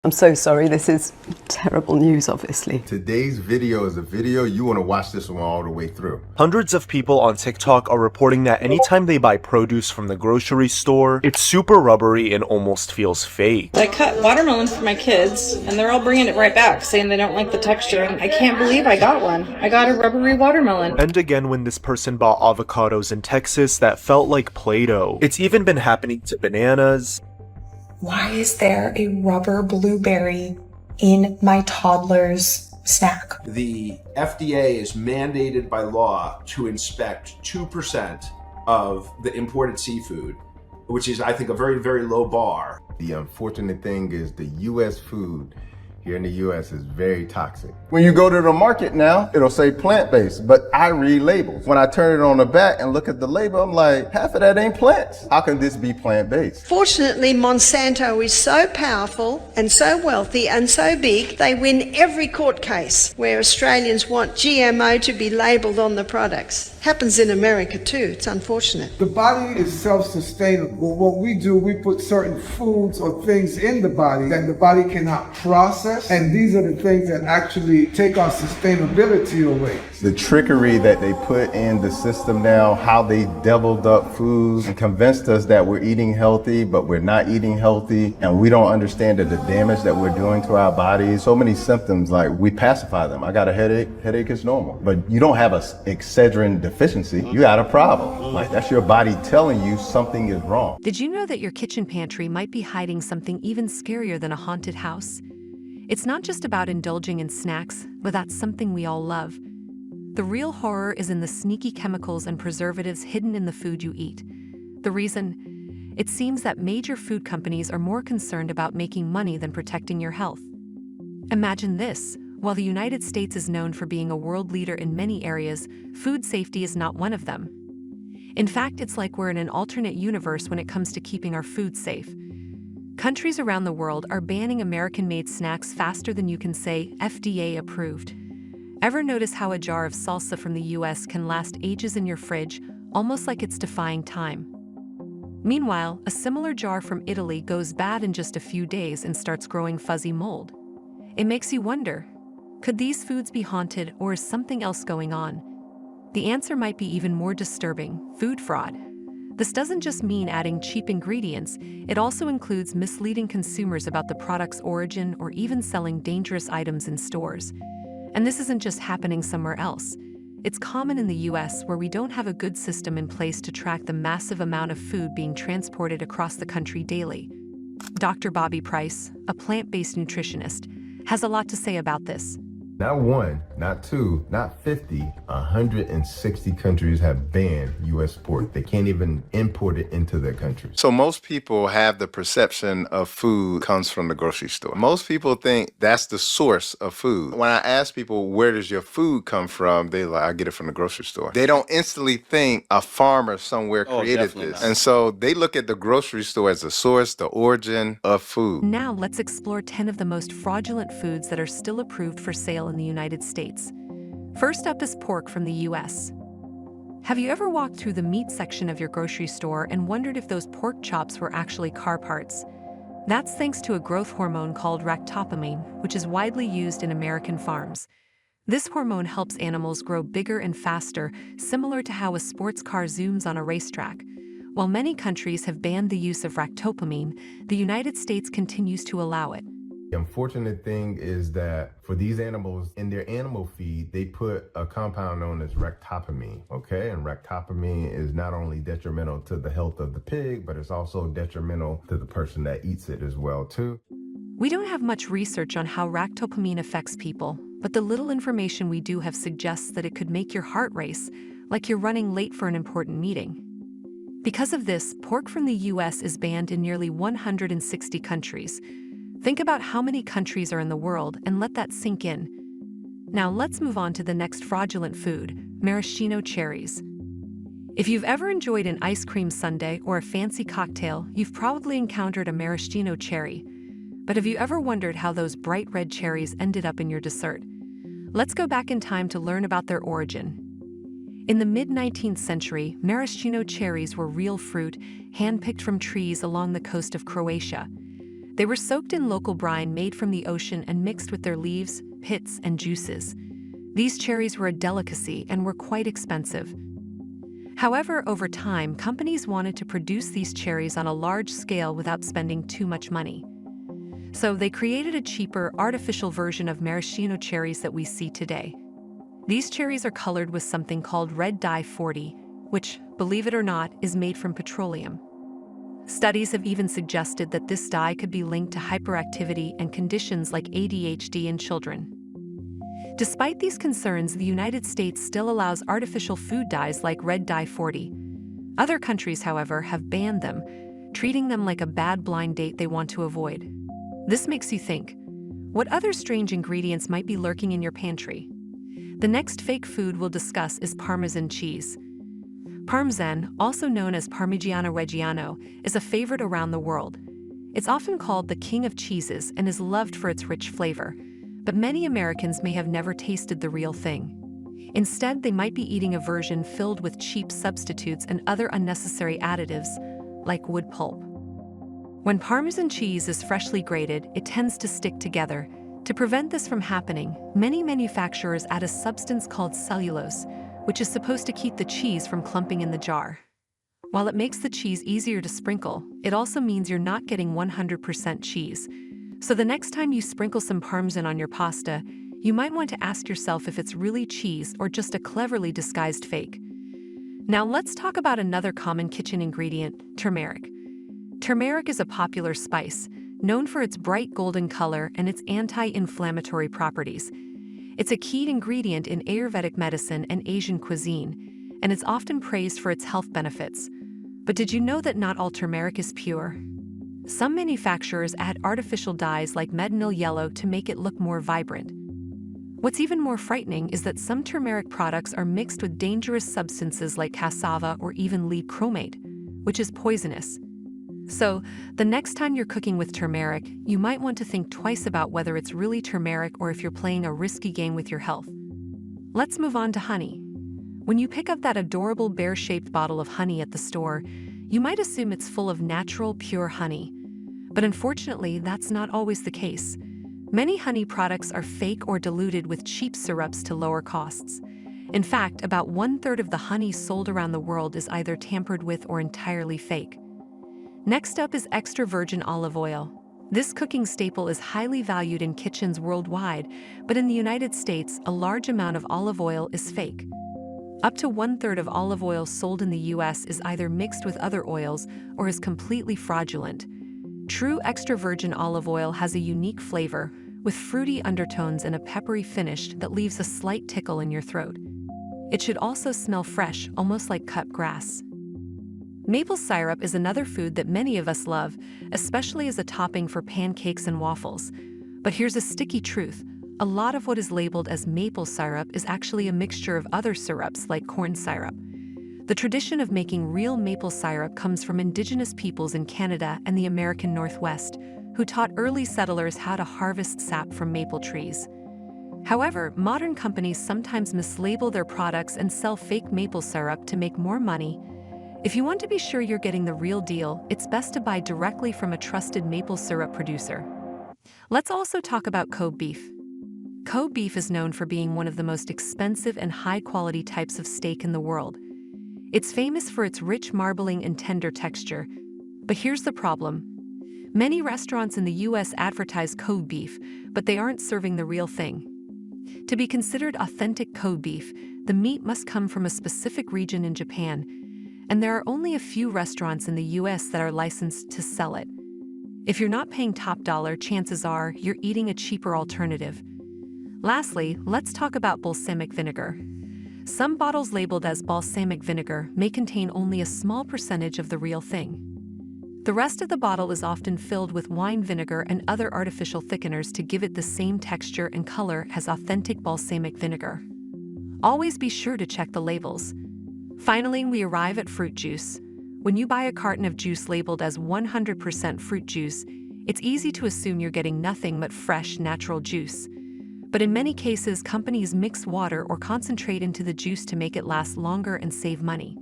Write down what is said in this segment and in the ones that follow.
I'm so sorry, this is terrible news, obviously. Today's video is a video you want to watch this one all the way through. Hundreds of people on TikTok are reporting that anytime they buy produce from the grocery store, it's super rubbery and almost feels fake. I cut watermelon for my kids, and they're all bringing it right back, saying they don't like the texture, and I can't believe I got one. I got a rubbery watermelon. And again when this person bought avocados in Texas that felt like Play-Doh. It's even been happening to bananas. Why is there a rubber blueberry in my toddler's snack? The FDA is mandated by law to inspect 2% of the imported seafood, which is, I think, a very, very low bar. The unfortunate thing is the U.S. food here in the U.S. is very toxic. When you go to the market now, it'll say plant-based, but I read labels. When I turn it on the back and look at the label, I'm like, half of that ain't plants. How can this be plant-based? Fortunately, Monsanto is so powerful and so wealthy and so big, they win every court case where Australians want GMO to be labelled on the products. Happens in America too, it's unfortunate. The body is self-sustainable. What we do, we put certain foods or things in the body that the body cannot process, and these are the things that actually take our sustainability away. The trickery that they put in the system now, how they deviled up foods and convinced us that we're eating healthy, but we're not eating healthy, and we don't understand the damage that we're doing to our bodies. So many symptoms, like we pacify them. I got a headache. Headache is normal. But you don't have a Excedrin deficiency. You got a problem. Like, that's your body telling you something is wrong. Did you know that your kitchen pantry might be hiding something even scarier than a haunted house? It's not just about indulging in snacks, but that's something we all love. The real horror is in the sneaky chemicals and preservatives hidden in the food you eat. The reason? It seems that major food companies are more concerned about making money than protecting your health. Imagine this. While the United States is known for being a world leader in many areas, food safety is not one of them. In fact, it's like we're in an alternate universe when it comes to keeping our food safe. Countries around the world are banning American-made snacks faster than you can say FDA approved. Ever notice how a jar of salsa from the US can last ages in your fridge, almost like it's defying time? Meanwhile, a similar jar from Italy goes bad in just a few days and starts growing fuzzy mold. It makes you wonder, could these foods be haunted, or is something else going on? The answer might be even more disturbing: food fraud. This doesn't just mean adding cheap ingredients, it also includes misleading consumers about the product's origin or even selling dangerous items in stores. And this isn't just happening somewhere else. It's common in the US, where we don't have a good system in place to track the massive amount of food being transported across the country daily. Dr. Bobby Price, a plant-based nutritionist, has a lot to say about this. Not one, not two, not 50, 160 countries have banned U.S. pork. They can't even import it into their country. So most people have the perception of food comes from the grocery store. Most people think that's the source of food. When I ask people, where does your food come from? They like, I get it from the grocery store. They don't instantly think a farmer somewhere created this. Not. And so they look at the grocery store as the source, the origin of food. Now let's explore 10 of the most fraudulent foods that are still approved for sale in the United States. First up is pork from the US. Have you ever walked through the meat section of your grocery store and wondered if those pork chops were actually car parts? That's thanks to a growth hormone called ractopamine, which is widely used in American farms. This hormone helps animals grow bigger and faster, similar to how a sports car zooms on a racetrack. While many countries have banned the use of ractopamine, the United States continues to allow it. The unfortunate thing is that for these animals, in their animal feed, they put a compound known as ractopamine, okay? And ractopamine is not only detrimental to the health of the pig, but it's also detrimental to the person that eats it as well, too. We don't have much research on how ractopamine affects people, but the little information we do have suggests that it could make your heart race, like you're running late for an important meeting. Because of this, pork from the US is banned in nearly 160 countries. Think about how many countries are in the world and let that sink in. Now let's move on to the next fraudulent food, maraschino cherries. If you've ever enjoyed an ice cream sundae or a fancy cocktail, you've probably encountered a maraschino cherry. But have you ever wondered how those bright red cherries ended up in your dessert? Let's go back in time to learn about their origin. In the mid-19th century, maraschino cherries were real fruit, hand-picked from trees along the coast of Croatia. They were soaked in local brine made from the ocean and mixed with their leaves, pits, and juices. These cherries were a delicacy and were quite expensive. However, over time, companies wanted to produce these cherries on a large scale without spending too much money. So they created a cheaper, artificial version of maraschino cherries that we see today. These cherries are colored with something called red dye 40, which, believe it or not, is made from petroleum. Studies have even suggested that this dye could be linked to hyperactivity and conditions like ADHD in children. Despite these concerns, the United States still allows artificial food dyes like red dye 40. Other countries, however, have banned them, treating them like a bad blind date they want to avoid. This makes you think, what other strange ingredients might be lurking in your pantry? The next fake food we'll discuss is Parmesan cheese. Parmesan, also known as Parmigiano Reggiano, is a favorite around the world. It's often called the king of cheeses and is loved for its rich flavor, but many Americans may have never tasted the real thing. Instead, they might be eating a version filled with cheap substitutes and other unnecessary additives, like wood pulp. When Parmesan cheese is freshly grated, it tends to stick together. To prevent this from happening, many manufacturers add a substance called cellulose, which is supposed to keep the cheese from clumping in the jar. While it makes the cheese easier to sprinkle, it also means you're not getting 100% cheese. So the next time you sprinkle some Parmesan on your pasta, you might want to ask yourself if it's really cheese or just a cleverly disguised fake. Now let's talk about another common kitchen ingredient, turmeric. Turmeric is a popular spice, known for its bright golden color and its anti-inflammatory properties. It's a key ingredient in Ayurvedic medicine and Asian cuisine, and it's often praised for its health benefits. But did you know that not all turmeric is pure? Some manufacturers add artificial dyes like medinil yellow to make it look more vibrant. What's even more frightening is that some turmeric products are mixed with dangerous substances like cassava or even lead chromate, which is poisonous. So, the next time you're cooking with turmeric, you might want to think twice about whether it's really turmeric or if you're playing a risky game with your health. Let's move on to honey. When you pick up that adorable bear-shaped bottle of honey at the store, you might assume it's full of natural, pure honey. But unfortunately, that's not always the case. Many honey products are fake or diluted with cheap syrups to lower costs. In fact, about 1/3 of the honey sold around the world is either tampered with or entirely fake. Next up is extra virgin olive oil. This cooking staple is highly valued in kitchens worldwide, but in the United States, a large amount of olive oil is fake. Up to 1/3 of olive oil sold in the US is either mixed with other oils or is completely fraudulent. True extra virgin olive oil has a unique flavor, with fruity undertones and a peppery finish that leaves a slight tickle in your throat. It should also smell fresh, almost like cut grass. Maple syrup is another food that many of us love, especially as a topping for pancakes and waffles. But here's a sticky truth. A lot of what is labeled as maple syrup is actually a mixture of other syrups like corn syrup. The tradition of making real maple syrup comes from indigenous peoples in Canada and the American Northwest, who taught early settlers how to harvest sap from maple trees. However, modern companies sometimes mislabel their products and sell fake maple syrup to make more money. If you want to be sure you're getting the real deal, it's best to buy directly from a trusted maple syrup producer. Let's also talk about Kobe beef. Kobe beef is known for being one of the most expensive and high-quality types of steak in the world. It's famous for its rich marbling and tender texture. But here's the problem. Many restaurants in the US advertise Kobe beef, but they aren't serving the real thing. To be considered authentic Kobe beef, the meat must come from a specific region in Japan, and there are only a few restaurants in the US that are licensed to sell it. If you're not paying top dollar, chances are you're eating a cheaper alternative. Lastly, let's talk about balsamic vinegar. Some bottles labeled as balsamic vinegar may contain only a small percentage of the real thing. The rest of the bottle is often filled with wine vinegar and other artificial thickeners to give it the same texture and color as authentic balsamic vinegar. Always be sure to check the labels. Finally, we arrive at fruit juice. When you buy a carton of juice labeled as 100% fruit juice, it's easy to assume you're getting nothing but fresh, natural juice. But in many cases, companies mix water or concentrate into the juice to make it last longer and save money.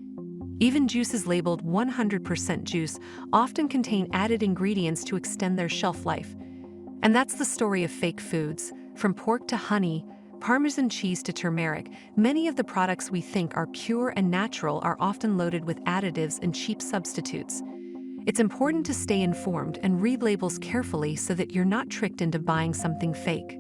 Even juices labeled 100% juice often contain added ingredients to extend their shelf life. And that's the story of fake foods. From pork to honey, Parmesan cheese to turmeric, many of the products we think are pure and natural are often loaded with additives and cheap substitutes. It's important to stay informed and read labels carefully so that you're not tricked into buying something fake.